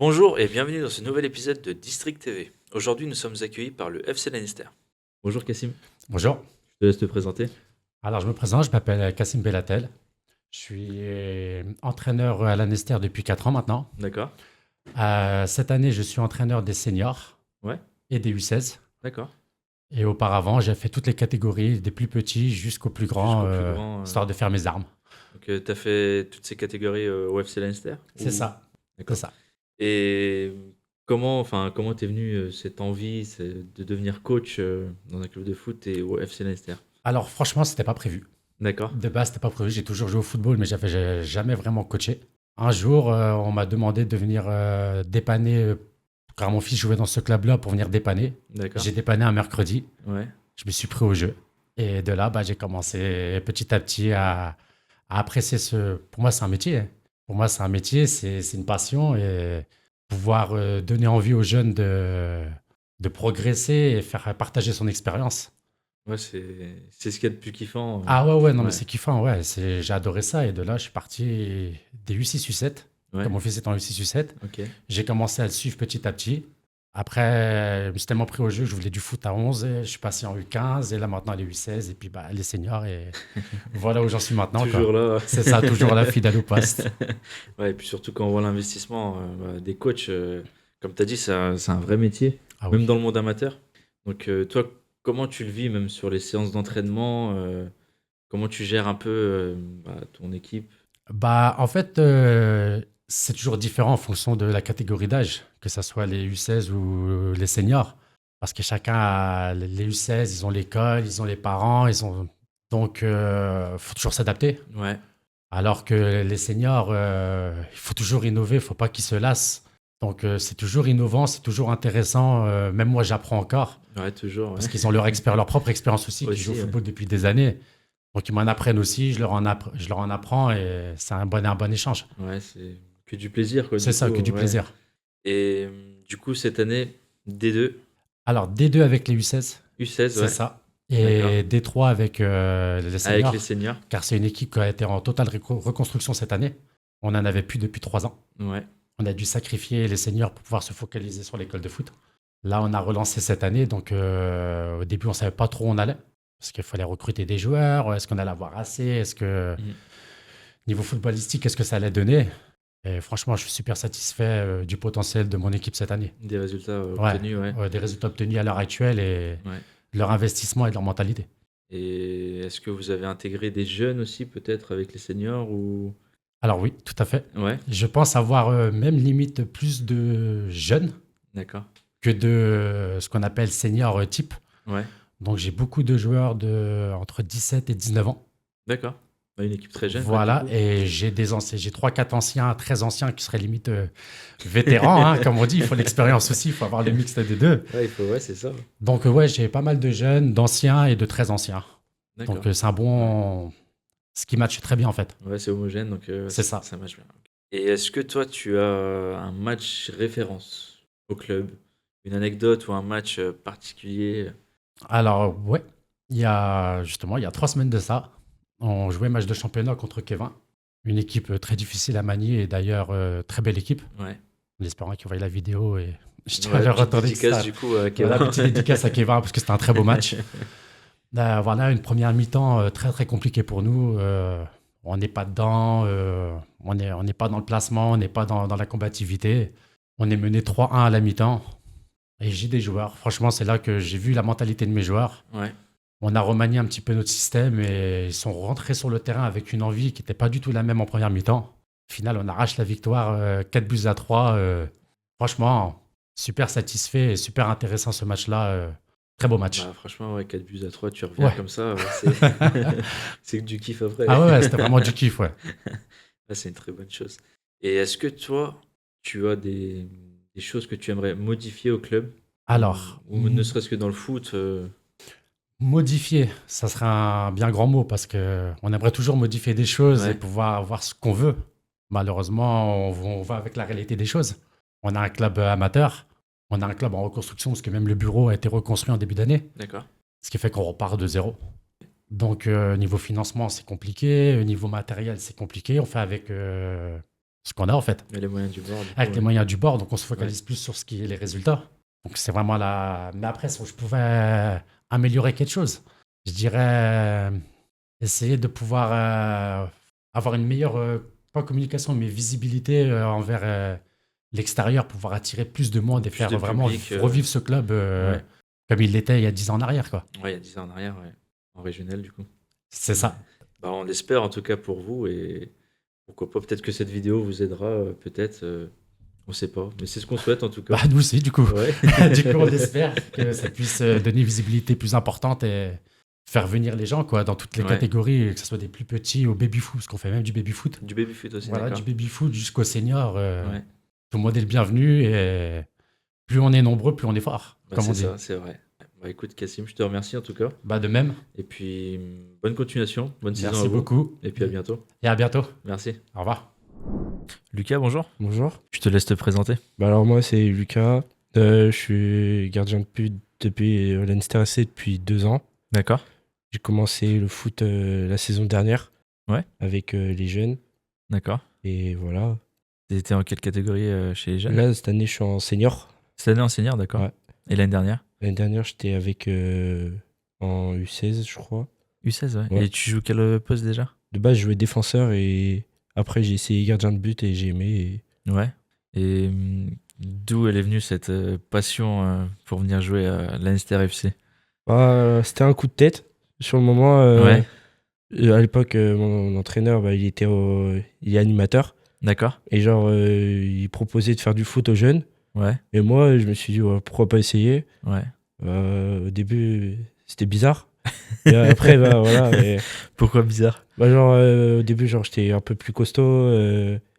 Bonjour et bienvenue dans ce nouvel épisode de District TV. Aujourd'hui, nous sommes accueillis par le FC Lannister. Bonjour Cassim, Bonjour. je te laisse te présenter. Alors, je me présente, je m'appelle Kassim Bellatel. Je suis entraîneur à l'Anester depuis 4 ans maintenant. D'accord. Cette année, je suis entraîneur des seniors Ouais, et des U16. d'accord. Et auparavant, j'ai fait toutes les catégories, des plus petits jusqu'aux plus grands, Jusqu'au plus grand. histoire de faire mes armes. Donc, tu as fait toutes ces catégories au FC Lannister C'est ça, c'est D'accord. ça. Et comment t'es venu cette envie de devenir coach dans un club de foot et au FC Lannister? Alors, franchement, c'était pas prévu. D'accord. De base, c'était pas prévu. J'ai toujours joué au football, mais j'ai jamais vraiment coaché. Un jour, on m'a demandé de venir dépanner, car mon fils jouait dans ce club-là pour venir dépanner. D'accord. J'ai dépanné un mercredi. Ouais. Je me suis pris au jeu. Et de là, j'ai commencé petit à petit à apprécier ce. Pour moi, c'est un métier, hein. Pour moi, c'est un métier, c'est une passion. Et pouvoir donner envie aux jeunes de progresser et faire partager son expérience. Ouais, c'est ce qu'il y a de plus kiffant. Ah ouais, ouais, non, mais Ouais. c'est kiffant, ouais. J'ai adoré ça. Et de là, je suis parti des U6, U7. Ouais. Comme mon fils est en U6, U7. Ok. J'ai commencé à le suivre petit à petit. Après, je me suis tellement pris au jeu que je voulais du foot à 11. Et je suis passé en U15 et là maintenant les U16 et puis les seniors. Et voilà où j'en suis maintenant, quoi. Toujours là. C'est ça, toujours là, fidèle au poste. Ouais, et puis surtout quand on voit l'investissement des coachs, comme tu as dit, c'est un vrai métier, Ah même oui. dans le monde amateur. Donc, toi, comment tu le vis, même sur les séances d'entraînement comment tu gères un peu ton équipe? En fait, c'est toujours différent en fonction de la catégorie d'âge, que ce soit les U16 ou les seniors. Parce que chacun a les U16, ils ont l'école, ils ont les parents, ils ont. Donc, il faut toujours s'adapter. Ouais, Alors que les seniors, il faut toujours innover, il ne faut pas qu'ils se lassent. Donc, c'est toujours innovant, c'est toujours intéressant. Même moi, j'apprends encore ouais, toujours, ouais. parce qu'ils ont leur propre expérience aussi, qui jouent au Aussi, ouais. football depuis des années. Donc, ils m'en apprennent aussi, je leur en apprends et c'est un bon échange. Ouais, c'est que du plaisir, quoi, C'est du coup, ça, que du ouais. plaisir. Et du coup, cette année, D2, Alors, D2 avec les U16, U16, c'est ouais, ça. d'accord. Et D3 avec les Avec les seniors, seniors, car c'est une équipe qui a été en totale reconstruction cette année. On n'en avait plus depuis 3 ans. ouais, On a dû sacrifier les seniors pour pouvoir se focaliser sur l'école de foot. Là, on a relancé cette année, donc au début, on ne savait pas trop où on allait, parce qu'il fallait recruter des joueurs, est-ce qu'on allait avoir assez, est-ce que mhm. niveau footballistique, qu'est-ce que ça allait donner. Et franchement, je suis super satisfait du potentiel de mon équipe cette année. Des résultats Ouais, obtenus, ouais, ouais, des résultats obtenus à l'heure actuelle et ouais. leur investissement et leur mentalité. Et est-ce que vous avez intégré des jeunes aussi, peut-être, avec les seniors ou... Alors oui, tout à fait. Ouais, Je pense avoir même limite plus de jeunes d'accord. que de ce qu'on appelle senior type. Ouais, Donc j'ai beaucoup de joueurs de entre 17 et 19 ans. d'accord. Ouais, une équipe très jeune, quoi, du Voilà, coup. et j'ai des anciens, j'ai 3 4 anciens, très anciens qui seraient limite vétérans, hein, comme on dit, il faut l'expérience aussi, il faut avoir le mixte des deux. Ouais, il faut, ouais, c'est ça. Donc ouais, j'ai pas mal de jeunes, d'anciens et de très anciens. Donc D'accord. c'est un Ouais, bon... Ce qui match très bien en fait. ouais, c'est homogène, donc C'est ça. ça marche bien. Et est-ce que toi, tu as un match référence au club? Une anecdote ou un match particulier? Alors ouais, il y a 3 semaines de ça, on jouait match de championnat contre Kevin. Une équipe très difficile à manier et d'ailleurs très belle équipe. Ouais. En espérant qu'ils voient la vidéo et je tiens à Ouais, leur petite retourner que dédicace, ça. du coup, Voilà, Kevin. petite dédicace à Kevin parce que c'était un très beau match. Voilà, une première mi-temps très très compliquée pour nous. On n'est pas dedans, on n'est pas dans le placement, on n'est pas dans la combativité. On est mené 3-1 à la mi-temps. Et j'ai des joueurs. Franchement, c'est là que j'ai vu la mentalité de mes joueurs. Ouais, On a remanié un petit peu notre système et ils sont rentrés sur le terrain avec une envie qui n'était pas du tout la même en première mi-temps. Au final, on arrache la victoire 4 buts à 3. Franchement, super satisfait et super intéressant ce match-là. Très beau match. bah franchement, ouais, 4 buts à 3, tu reviens Ouais. comme ça, c'est c'est que du kiff après. Ah ouais, ouais, c'était vraiment du kiff, ouais. Ah, c'est une très bonne chose. Et est-ce que toi, tu as des choses que tu aimerais modifier au club? Alors, Ou ne serait-ce que dans le foot modifier, ça serait un bien grand mot parce que on aimerait toujours modifier des choses et Ouais, pouvoir avoir ce qu'on veut. Malheureusement, on va avec la réalité des choses. On a un club amateur, on a un club en reconstruction parce que même le bureau a été reconstruit en début d'année, d'accord. ce qui fait qu'on repart de zéro. Donc, niveau financement, c'est compliqué. Niveau matériel, c'est compliqué. On fait avec ce qu'on a en fait, Et les moyens du bord, du coup, avec les ouais. moyens du bord. Donc on se focalise plus sur ce qui est les résultats. Donc c'est vraiment la. Mais après, si je pouvais améliorer quelque chose, je dirais essayer de pouvoir avoir une meilleure, pas communication, mais visibilité envers l'extérieur, pouvoir attirer plus de monde et Plus faire de vraiment public, revivre ce club ouais. comme il l'était il y a 10 ans en arrière, quoi. Ouais, il y a 10 ans en arrière, ouais. En régional, du coup. C'est Ouais. ça. Bah, on espère en tout cas pour vous et pourquoi pas, peut-être que cette vidéo vous aidera, peut-être, on sait pas, mais c'est ce qu'on souhaite en tout cas. Bah, nous aussi, du coup. Ouais. Du coup, on espère que ça puisse donner une visibilité plus importante et faire venir les gens, quoi, dans toutes les Ouais. catégories, que ce soit des plus petits au baby-foot, parce qu'on fait même du baby-foot. Du baby-foot aussi, Voilà, d'accord. du baby-foot jusqu'au senior. Ouais. Tout le monde est le bienvenu et plus on est nombreux, plus on est fort, Bah, comme on c'est dit. ça, c'est vrai. Bah, écoute Cassim, je te remercie en tout cas Bah, de même, et puis, bonne continuation, bonne saison à merci vous beaucoup et puis à bientôt. et à bientôt. Merci. Au revoir. Lucas, bonjour. Bonjour. Je te laisse te présenter. Bah alors moi c'est Lucas. Je suis gardien de but depuis Leinster FC depuis 2 ans. D'accord. J'ai commencé le foot la saison dernière. Ouais. Avec les jeunes. D'accord. Et voilà. T'étais en quelle catégorie chez les jeunes? Là cette année je suis en senior. Cette année en senior, d'accord. Ouais. Et l'année dernière? L'année dernière j'étais avec en U16 je crois. U16, ouais. Ouais. Et tu joues quel poste déjà? De base je jouais défenseur et après j'ai essayé gardien de but et j'ai aimé. Ouais. Et d'où elle est venue cette passion pour venir jouer à Leinster FC? C'était un coup de tête. Sur le moment, Ouais. à l'époque mon entraîneur il est animateur. D'accord. Et genre, il proposait de faire du foot aux jeunes. Ouais. Et moi, je me suis dit, ouais, pourquoi pas essayer. Ouais. Au début, c'était bizarre. Et après, bah voilà. Pourquoi bizarre? Bah, genre, au début, genre, j'étais un peu plus costaud.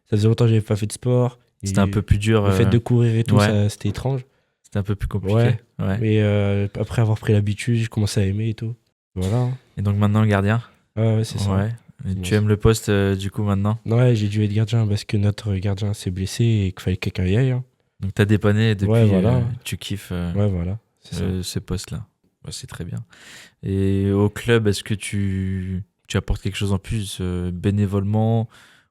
Ça faisait longtemps que j'avais pas fait de sport. C'était un peu plus dur. Le fait de courir et tout, ouais. ça, c'était étrange. C'était un peu plus compliqué. Ouais. Ouais. Mais après avoir pris l'habitude, j'ai commencé à aimer et tout. Voilà. Et donc maintenant, gardien? Ouais, c'est ça. Ouais. Et Bon, tu aimes le poste du coup maintenant? Ouais, j'ai dû être gardien parce que notre gardien s'est blessé et qu'il fallait que quelqu'un y aille. Hein. Donc t'as dépanné et depuis Ouais, voilà. tu kiffes Ouais, voilà. C'est ça. ce poste-là. Ouais, c'est très bien. Et au club, est-ce que tu apportes quelque chose en plus bénévolement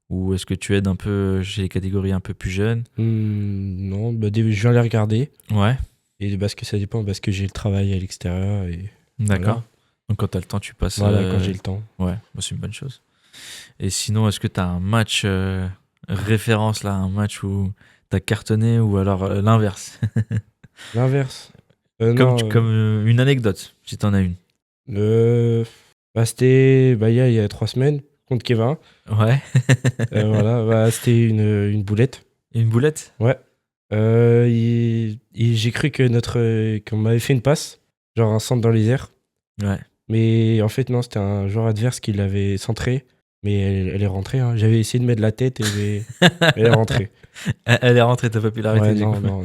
ou est-ce que tu aides un peu chez les catégories un peu plus jeunes? Non, bah, je viens les regarder. Ouais, Et parce que ça dépend, parce que j'ai le travail à l'extérieur. Et d'accord. Voilà. Donc quand t'as le temps, tu passes. voilà, quand j'ai le temps. Ouais, bah, c'est une bonne chose. Et sinon, est-ce que t'as un match référence là, un match où t'as cartonné ou alors l'inverse? L'inverse. Comme, Non, comme une anecdote, si t'en as une. c'était il y a 3 semaines contre Kevin. Ouais. Voilà, c'était une boulette. Une boulette? Ouais. J'ai cru qu'on m'avait fait une passe, genre un centre dans les airs. Ouais. Mais en fait, non, c'était un joueur adverse qui l'avait centré. Mais elle est rentrée. Hein. J'avais essayé de mettre la tête et elle est rentrée. Elle est rentrée, t'as pas pu l'arrêter Ouais, du non, coup. non.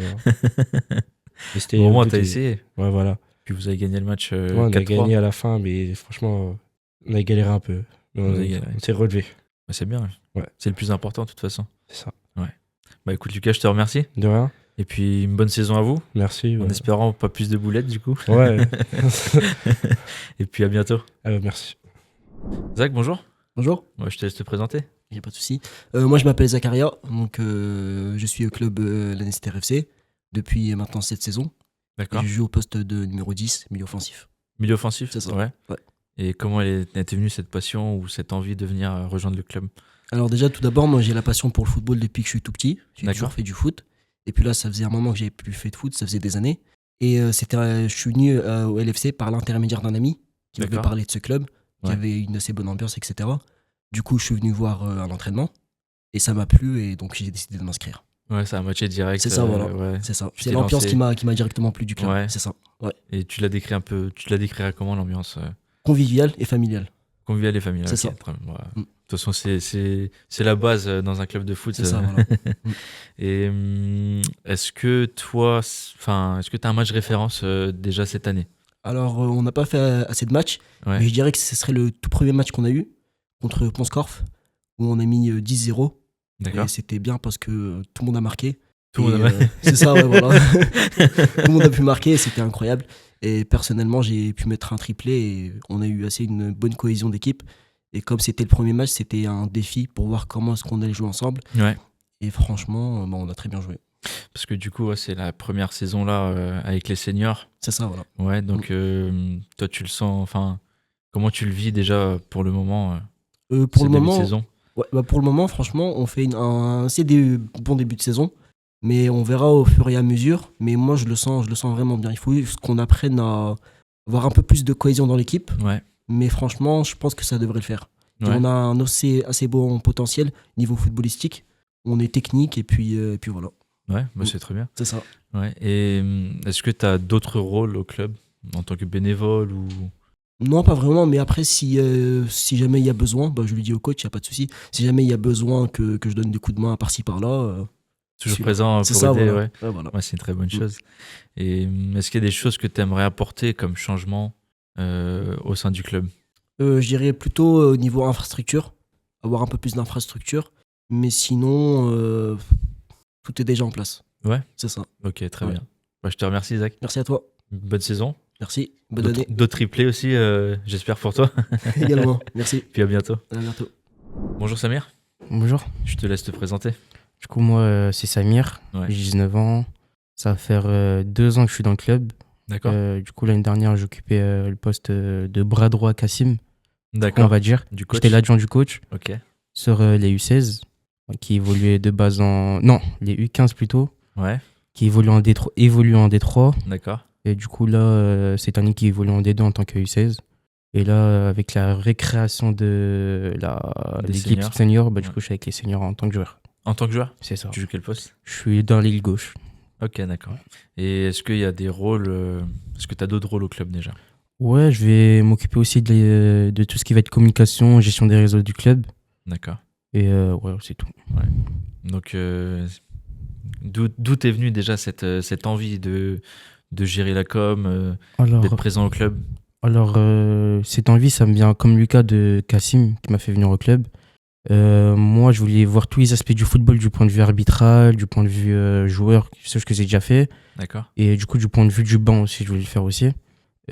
Mais c'était Bon, au au moins bout t'as des- essayé. Ouais, voilà. Puis vous avez gagné le match Ouais, on a 4-3. gagné à la fin, mais franchement, on a galéré un peu. Mais Vous avez galéré. on s'est relevé. Bah, c'est bien. Ouais. C'est le plus important de toute façon. C'est ça. Bah écoute Lucas, je te remercie. De rien. Et puis une bonne saison à vous. Merci. En espérant pas plus de boulettes du coup. Ouais. Et puis à bientôt. Merci. Zach, bonjour. Bonjour, Ouais, je te laisse te présenter. il n'y a pas de souci. Moi, je m'appelle Zakaria, donc je suis au club Leinster FC depuis maintenant 7 saisons. Et D'accord. je joue au poste de numéro 10, milieu offensif. Milieu offensif. C'est ça. Ouais. Ouais. Et comment elle est venue cette passion ou cette envie de venir rejoindre le club? Alors déjà, tout d'abord, moi j'ai la passion pour le football depuis que je suis tout petit. J'ai D'accord. toujours fait du foot. Et puis là, ça faisait un moment que j'avais plus fait de foot, ça faisait des années. Et je suis venu au LFC par l'intermédiaire d'un ami qui m'avait D'accord. parlé de ce club, qui Ouais. avait une assez bonne ambiance, etc. Du coup, je suis venu voir un entraînement et ça m'a plu et donc j'ai décidé de m'inscrire. Ouais, ça a matché direct. C'est ça, voilà. Ouais. C'est ça. Tu C'est t'es l'ambiance lancé. qui m'a directement plu du club. Ouais. C'est ça. Ouais. Et tu l'as décrit un peu. Tu la décrirais comment l'ambiance Convivial et familial. conviviale et familiale? C'est Ok, ça. très bien. Voilà. Mm. De toute façon, c'est la base dans un club de foot. C'est ça, voilà. Et est-ce que toi, est-ce que tu as un match référence déjà cette année? Alors, on n'a pas fait assez de matchs, Ouais. mais je dirais que ce serait le tout premier match qu'on a eu contre Ponscorf, où on a mis 10-0. D'accord. Et c'était bien parce que tout le monde a marqué. Tout le Et, monde a c'est ça, ouais, voilà. Tout le monde a pu marquer et c'était incroyable. Et personnellement, j'ai pu mettre un triplé et on a eu assez une bonne cohésion d'équipe. Et comme c'était le premier match, c'était un défi pour voir comment est-ce qu'on allait jouer ensemble. Ouais. Et franchement, on a très bien joué. Parce que du coup, ouais, c'est la première saison là avec les seniors. C'est ça, voilà. Ouais, donc toi, tu le sens, enfin, comment tu le vis déjà pour le moment, Pour ce le début de moment, saison? ouais, pour le moment, franchement, on fait assez bon début de saison. Mais on verra au fur et à mesure. Mais moi, je le sens vraiment bien. Il faut juste qu'on apprenne à avoir un peu plus de cohésion dans l'équipe. Ouais, Mais franchement, je pense que ça devrait le faire. Et ouais, on a un assez bon potentiel niveau footballistique. On est technique et puis voilà. ouais, bah, c'est très bien. C'est ça. Ouais. Et est-ce que tu as d'autres rôles au club en tant que bénévole ou Non, pas vraiment. Mais après, si jamais il y a besoin, bah, je lui dis au coach, il n'y a pas de souci. Si jamais il y a besoin que je donne des coups de main par-ci par-là, toujours si- présent c'est pour ça, aider? voilà. Ouais. Ouais, voilà. Ouais, c'est une très bonne chose. Et est-ce qu'il y a des choses que tu aimerais apporter comme changement au sein du club? Je dirais plutôt au niveau infrastructure, avoir un peu plus d'infrastructure. Mais sinon, tout est déjà en place. Ouais. C'est ça. Ok, très Ouais. bien. Bah, je te remercie, Isaac. Merci à toi. Bonne saison. Merci. Bonne année D'autres triplés aussi, j'espère pour toi. également. Merci. Puis à bientôt. À bientôt. Bonjour Samir, Bonjour. je te laisse te présenter. Du coup, moi, c'est Samir. Ouais. J'ai 19 ans. Ça va faire 2 ans que je suis dans le club. D'accord. Du coup, l'année dernière, j'occupais le poste de bras droit Cassim, on D'accord. va dire. Du coach. J'étais l'adjoint du coach Ok. sur les U16, qui évoluaient de base en... Non, les U15 plutôt, Ouais. qui évoluent en D3. D'accord. Et du coup, là, cette année qui évolue en D2 en tant que U16. Et là, avec la récréation de Des l'équipe seniors. senior, du Ouais. coup, je suis avec les seniors en tant que joueur. En tant que joueur, C'est ça. tu joues quel poste? Je suis dans l'aile gauche. Ok, d'accord. Et est-ce qu'il y a des rôles est-ce que tu as d'autres rôles au club déjà? Ouais, je vais m'occuper aussi de tout ce qui va être communication, gestion des réseaux du club. D'accord. Et ouais, c'est tout. Donc, d'où t'es venue déjà cette envie de gérer la com, d'être présent au club? Alors cette envie, ça me vient comme Lucas de Cassim qui m'a fait venir au club. Moi, je voulais voir tous les aspects du football du point de vue arbitral, du point de vue joueur, ce que j'ai déjà fait. D'accord. Et du coup, du point de vue du banc aussi, je voulais le faire aussi.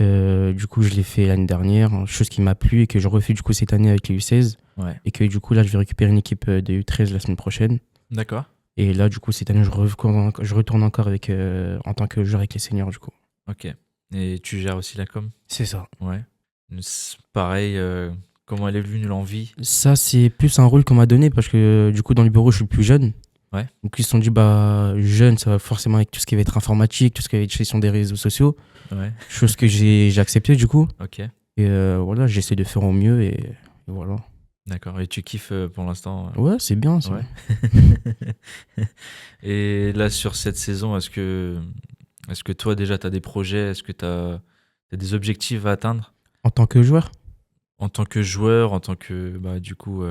Du coup, je l'ai fait l'année dernière, chose qui m'a plu et que je refais du coup cette année avec les U16. Ouais. Et que du coup, là, je vais récupérer une équipe de U13 la semaine prochaine. D'accord. Et là, du coup, cette année, je retourne encore avec, en tant que joueur avec les seniors, du coup. Ok. Et tu gères aussi la com? C'est ça. Ouais. C'est pareil, comment elle est venue l'envie? Ça, c'est plus un rôle qu'on m'a donné parce que du coup, dans le bureau, je suis plus jeune. Ouais. Donc, ils se sont dit, jeune, ça va forcément avec tout ce qui va être informatique, tout ce qui va être gestion des réseaux sociaux. Ouais. Chose que j'ai accepté, du coup. Ok. Et voilà, j'essaie de faire au mieux et voilà. D'accord. Et tu kiffes pour l'instant? Ouais, c'est bien ça. Ouais. Et là, sur cette saison, est-ce que toi, déjà, tu as des projets? Est-ce que tu as des objectifs à atteindre En tant que joueur, en tant que joueur, en tant que, du coup,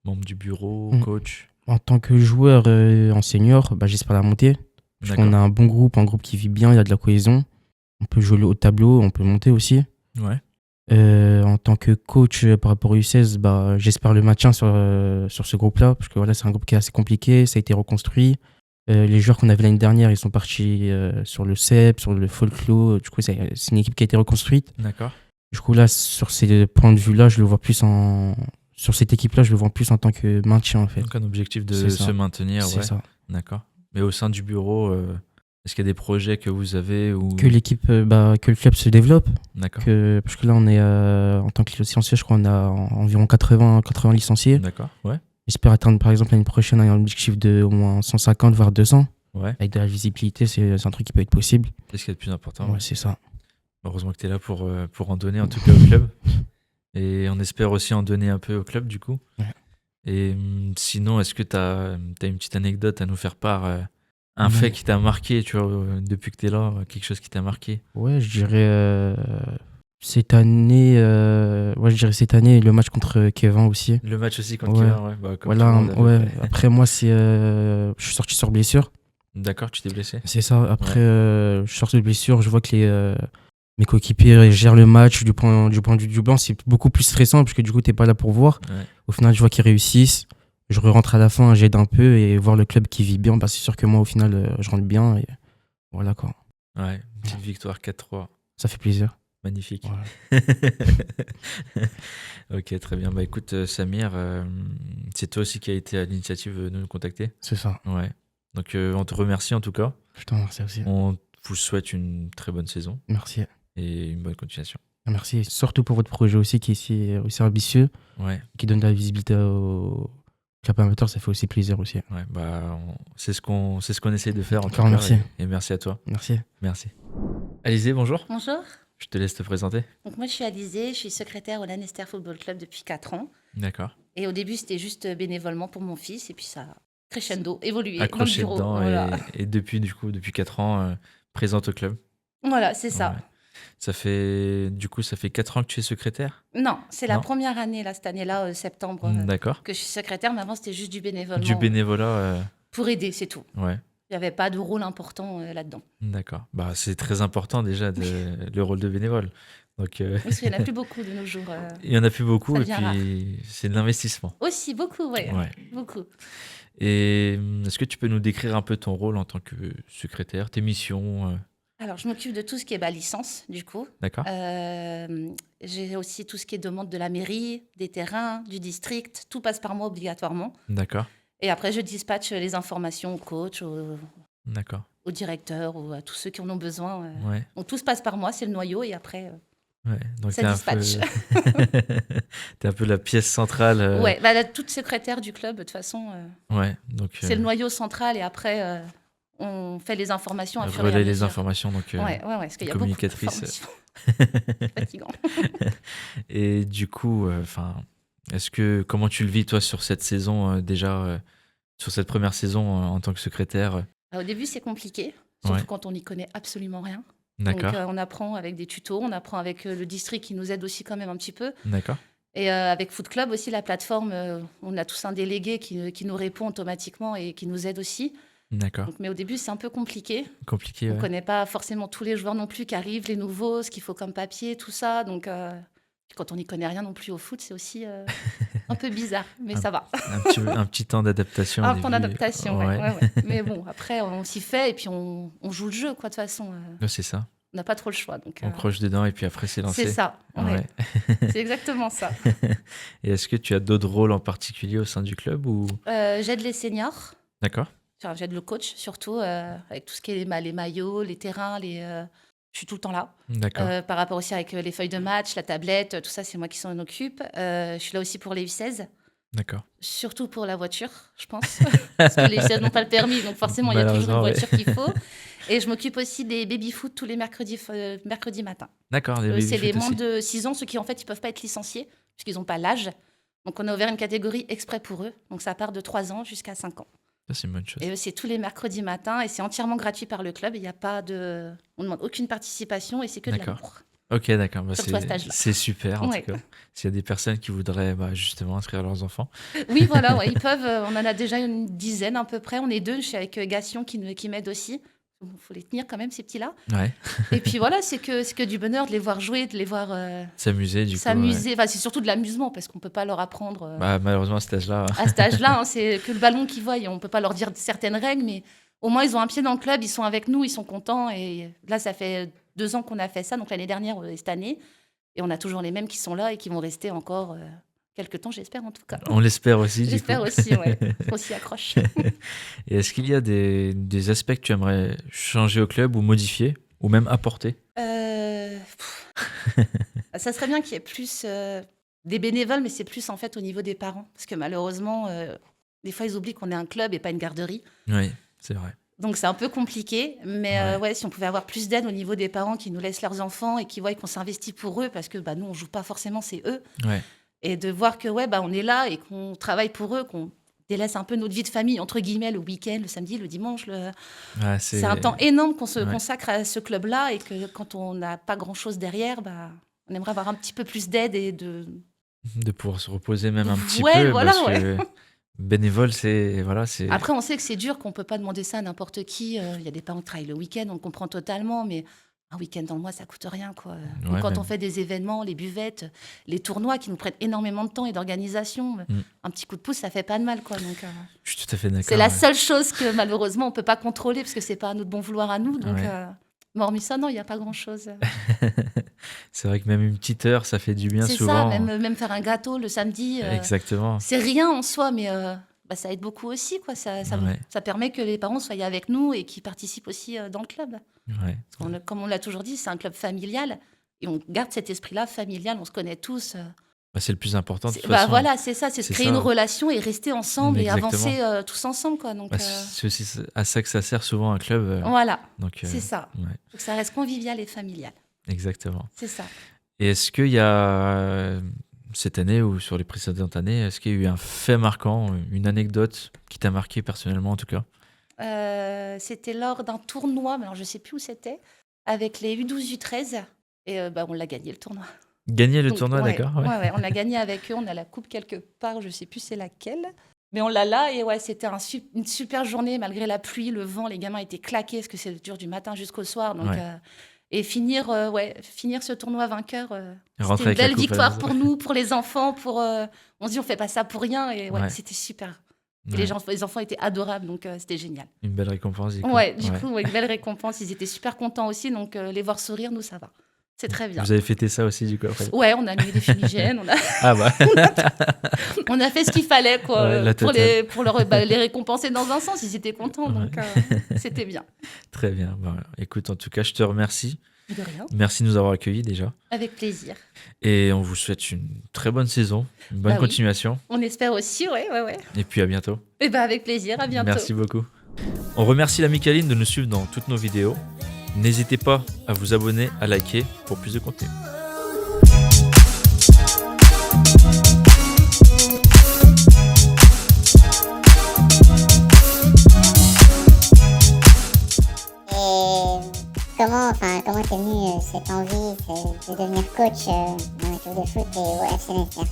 membre du bureau, coach? en tant que joueur en senior, j'espère la montée. Parce qu'on a un bon groupe, un groupe qui vit bien, il y a de la cohésion. On peut jouer au tableau, on peut monter aussi. Ouais. En tant que coach par rapport au U16, j'espère le maintien sur ce groupe-là, parce que voilà, c'est un groupe qui est assez compliqué, ça a été reconstruit. Les joueurs qu'on avait l'année dernière, ils sont partis sur le CEP, sur le folklore. Du coup, c'est une équipe qui a été reconstruite. D'accord. Du coup, là, sur ces points de vue-là, je le vois plus sur cette équipe-là, je le vois plus en tant que maintien, en fait. Donc, un objectif de C'est ça. se maintenir. C'est Ouais. ça. D'accord. Mais au sein du bureau, est-ce qu'il y a des projets que vous avez ou... Que l'équipe, que le club se développe. D'accord. Parce que là, on est, en tant que licencié, je crois, on a environ 80 licenciés. D'accord. Ouais. J'espère atteindre, par exemple, l'année prochaine un objectif de au moins 150, voire 200. Ouais. Avec de la visibilité, c'est un truc qui peut être possible. C'est ce qui est le plus important. Ouais, c'est ça. Heureusement que tu es là pour en donner, en tout cas, au club. Et on espère aussi en donner un peu au club, du coup. Ouais. Et sinon, est-ce que tu as une petite anecdote à nous faire part un Ouais. fait qui t'a marqué, tu vois, depuis que tu es là, quelque chose qui t'a marqué? Ouais, je dirais cette année, le match contre Kevin aussi. Le match aussi contre Ouais. Kevin, ouais. Comme tout Voilà, le monde avait ouais. fait. Après, moi, je suis sorti sur blessure. D'accord, tu t'es blessé? C'est ça. Après, je suis sorti de blessure. Je vois que mes coéquipiers gèrent le match du point de vue du banc. C'est beaucoup plus stressant parce que du coup, t'es pas là pour voir. Ouais. Au final, je vois qu'ils réussissent. Je rentre à la fin, j'aide un peu et voir le club qui vit bien, c'est sûr que moi, au final, je rentre bien. Et voilà quoi. Ouais, petite victoire 4-3. Ça fait plaisir. Magnifique. Voilà. Ok, très bien. Bah écoute, Samir, c'est toi aussi qui a été à l'initiative de nous contacter. C'est ça. Ouais. Donc on te remercie en tout cas. Je t'en remercie aussi. On vous souhaite une très bonne saison Merci. et une bonne continuation. Merci. Et surtout pour votre projet aussi qui est aussi ambitieux, Ouais, qui donne de la visibilité au club amateur, ça fait aussi plaisir aussi. ouais. Bah c'est ce qu'on essaie de faire en tout Encore cas. merci. Et merci à toi. Merci. Merci. Alizé, bonjour. Bonjour, Je te laisse te présenter. donc moi je suis Alizée, je suis secrétaire au Lanester Football Club depuis 4 ans. D'accord. Et au début c'était juste bénévolement pour mon fils et puis ça a crescendo, évolué dans le Accroché bureau. dedans Voilà, et depuis 4 ans présente au club. Voilà, c'est ça. Ouais. Ça fait 4 ans que tu es secrétaire. Non, c'est la Non. première année là, cette année-là, septembre, D'accord. que je suis secrétaire, mais avant c'était juste du bénévolement. Du bénévolat. Pour aider, c'est tout. Ouais. Il n'y avait pas de rôle important là-dedans. D'accord. Bah c'est très important déjà le rôle de bénévole. Donc Oui, parce qu'il n'y en a plus beaucoup de nos jours. il y en a plus beaucoup Ça et devient puis c'est de l'investissement. Aussi, beaucoup, oui. Ouais. Beaucoup. Et est-ce que tu peux nous décrire un peu ton rôle en tant que secrétaire, tes missions Alors, je m'occupe de tout ce qui est licence, du coup. D'accord. J'ai aussi tout ce qui est demande de la mairie, des terrains, du district. Tout passe par moi obligatoirement. D'accord. Et après, je dispatche les informations aux coachs, D'accord. aux directeurs ou à tous ceux qui en ont besoin. Ouais. Donc, tout se passe par moi, c'est le noyau. Et après, Ouais. Donc ça t'es un dispatche. t'es un peu la pièce centrale. Ouais, bah, toute secrétaire du club, de toute façon, Ouais. Donc c'est le noyau central. Et après, on fait les informations à fur et à relayer les mesure. informations. Donc Ouais, parce qu'il y a beaucoup communicatrice. d'informations. Fatigant. Et du coup, comment tu le vis toi sur cette saison déjà, sur cette première saison en tant que secrétaire Au début, c'est compliqué, surtout Ouais. quand on n'y connaît absolument rien. D'accord. Donc, on apprend avec des tutos, on apprend avec le district qui nous aide aussi quand même un petit peu. D'accord. Et avec Foot Club aussi, la plateforme, on a tous un délégué qui nous répond automatiquement et qui nous aide aussi. D'accord. Donc, mais au début, c'est un peu compliqué. Compliqué. On ne Ouais. connaît pas forcément tous les joueurs non plus qui arrivent, les nouveaux, ce qu'il faut comme papier, tout ça. Donc, quand on n'y connaît rien non plus au foot, c'est aussi un peu bizarre, mais ça va. Un petit temps d'adaptation. au Un temps début. d'adaptation, Ouais. ouais. Mais bon, après, on s'y fait et puis on joue le jeu, quoi, de toute façon. Ouais, c'est ça. On n'a pas trop le choix. Donc, On croche dedans et puis après c'est lancé. c'est ça, ouais. Ouais. C'est exactement ça. Et est-ce que tu as d'autres rôles en particulier au sein du club ou J'aide les seniors, D'accord. enfin, j'aide le coach surtout, avec tout ce qui est les maillots, les terrains, je suis tout le temps là. D'accord. Par rapport aussi avec les feuilles de match, la tablette, tout ça, c'est moi qui s'en occupe. Je suis là aussi pour les U16, D'accord. surtout pour la voiture, je pense. Parce que les U16 n'ont pas le permis, donc forcément, il y a toujours une Malheureusement, voiture qu'il faut. Et je m'occupe aussi des baby-foot tous les mercredis matin. D'accord. Les C'est les baby-foot moins aussi. de 6 ans, ceux qui en fait ils peuvent pas être licenciés puisqu'ils n'ont pas l'âge. Donc on a ouvert une catégorie exprès pour eux. Donc ça part de 3 ans jusqu'à 5 ans. Ça c'est une bonne chose. Et eux, c'est tous les mercredis matins et c'est entièrement gratuit par le club. Il y a pas de, on demande aucune participation et c'est que de D'accord. l'amour. Ok, d'accord. Bah, Surtout à cet âge-là. c'est super en Ouais. tout cas. S'il y a des personnes qui voudraient justement inscrire leurs enfants. Oui, voilà, ouais, ils peuvent. On en a déjà une dizaine à peu près. On est 2. Je suis avec Gassion qui m'aide aussi. Il faut les tenir quand même ces petits-là. Ouais. Et puis voilà, c'est que du bonheur de les voir jouer, de les voir S'amuser du coup. Ouais. s'amuser. Enfin, c'est surtout de l'amusement parce qu'on peut pas leur apprendre. Bah, malheureusement à cet âge-là. À cet âge-là, hein, c'est que le ballon qu'ils voient. On ne peut pas leur dire certaines règles, mais au moins, ils ont un pied dans le club, ils sont avec nous, ils sont contents. Et là, ça fait 2 ans qu'on a fait ça, donc l'année dernière et cette année. Et on a toujours les mêmes qui sont là et qui vont rester encore quelques temps, j'espère en tout cas. On l'espère aussi. Du J'espère coup. aussi, ouais. On s'y accroche. Et est-ce qu'il y a des aspects que tu aimerais changer au club ou modifier ou même apporter Ça serait bien qu'il y ait plus des bénévoles, mais c'est plus en fait au niveau des parents. Parce que malheureusement, des fois, ils oublient qu'on est un club et pas une garderie. Oui, c'est vrai. Donc c'est un peu compliqué, mais Ouais. ouais, si on pouvait avoir plus d'aide au niveau des parents qui nous laissent leurs enfants et qui voient qu'on s'investit pour eux, parce que nous on joue pas forcément, c'est eux, Ouais. et de voir que on est là et qu'on travaille pour eux, qu'on délaisse un peu notre vie de famille entre guillemets le week-end, le samedi, le dimanche. Ouais, C'est un temps énorme qu'on se Ouais. consacre à ce club-là et que quand on n'a pas grand-chose derrière, on aimerait avoir un petit peu plus d'aide et de pouvoir se reposer même un petit Ouais, peu voilà, parce que bénévole c'est Après, on sait que c'est dur, qu'on peut pas demander ça à n'importe qui. Il y a des parents qui travaillent le week-end, on le comprend totalement, mais un week-end dans le mois, ça coûte rien, quoi. Donc, quand même. on fait des événements, les buvettes, les tournois qui nous prennent énormément de temps et d'organisation, un petit coup de pouce, ça fait pas de mal, quoi. Donc, Je suis tout à fait d'accord. c'est la ouais. seule chose que malheureusement on peut pas contrôler parce que c'est pas à notre bon vouloir à nous. Donc, Ouais. mais hormis ça, non, il y a pas grand-chose. C'est vrai que même une petite heure, ça fait du bien C'est souvent. ça, même faire un gâteau le samedi. Exactement. C'est rien en soi, mais ça aide beaucoup aussi, quoi. Ouais. Ça permet que les parents soient avec nous et qu'ils participent aussi dans le club. Ouais. Comme on l'a toujours dit, c'est un club familial et on garde cet esprit-là familial. On se connaît tous. Bah, c'est le plus important de toute façon. Voilà, c'est ça, c'est de C'est créer ça. une relation et rester ensemble Exactement. et avancer tous ensemble, quoi. Donc Bah, c'est aussi à ça que ça sert souvent un club. voilà, Donc, c'est ça. ouais, Donc ça reste convivial et familial. exactement. C'est ça. Et est-ce qu'il y a, cette année ou sur les précédentes années, est-ce qu'il y a eu un fait marquant, une anecdote qui t'a marqué personnellement en tout cas? C'était lors d'un tournoi, mais alors je sais plus où c'était, avec les U12, U13. Et on l'a gagné le tournoi. Gagner le Donc, tournoi, ouais, d'accord? Ouais. ouais, on l'a gagné avec eux. On a la coupe quelque part, je sais plus c'est laquelle. Mais on l'a là et ouais, c'était une super journée malgré la pluie, le vent. Les gamins étaient claqués parce que c'est dur du matin jusqu'au soir. Donc, Ouais. et finir ce tournoi vainqueur, Rentrer c'était une avec la belle coupe à la victoire maison. pour nous, pour les enfants. On se dit on fait pas ça pour rien et Ouais. c'était super. Et Ouais. les enfants étaient adorables, donc c'était génial. Une belle récompense, du coup. Ouais, du coup, une belle récompense. Ils étaient super contents aussi, donc les voir sourire, nous, ça va. C'est très bien. Vous avez fêté ça aussi, du coup, après? Ouais, on a mis des fumigènes, Ah bah, on a fait ce qu'il fallait, quoi, Ouais, la pour totale. les récompenser dans un sens. Ils étaient contents, donc c'était bien. très bien. Bah, écoute, en tout cas, je te remercie. De rien, Merci de nous avoir accueillis déjà. avec plaisir. Et on vous souhaite une très bonne saison, une bonne Bah oui. continuation. On espère aussi, ouais. Et puis à bientôt. Et avec plaisir, à bientôt. Merci beaucoup. On remercie l'ami Kaline de nous suivre dans toutes nos vidéos. N'hésitez pas à vous abonner, à liker pour plus de contenu. Et comment t'es venue cette envie de devenir coach dans l'équipe de foot et au FC Nestia?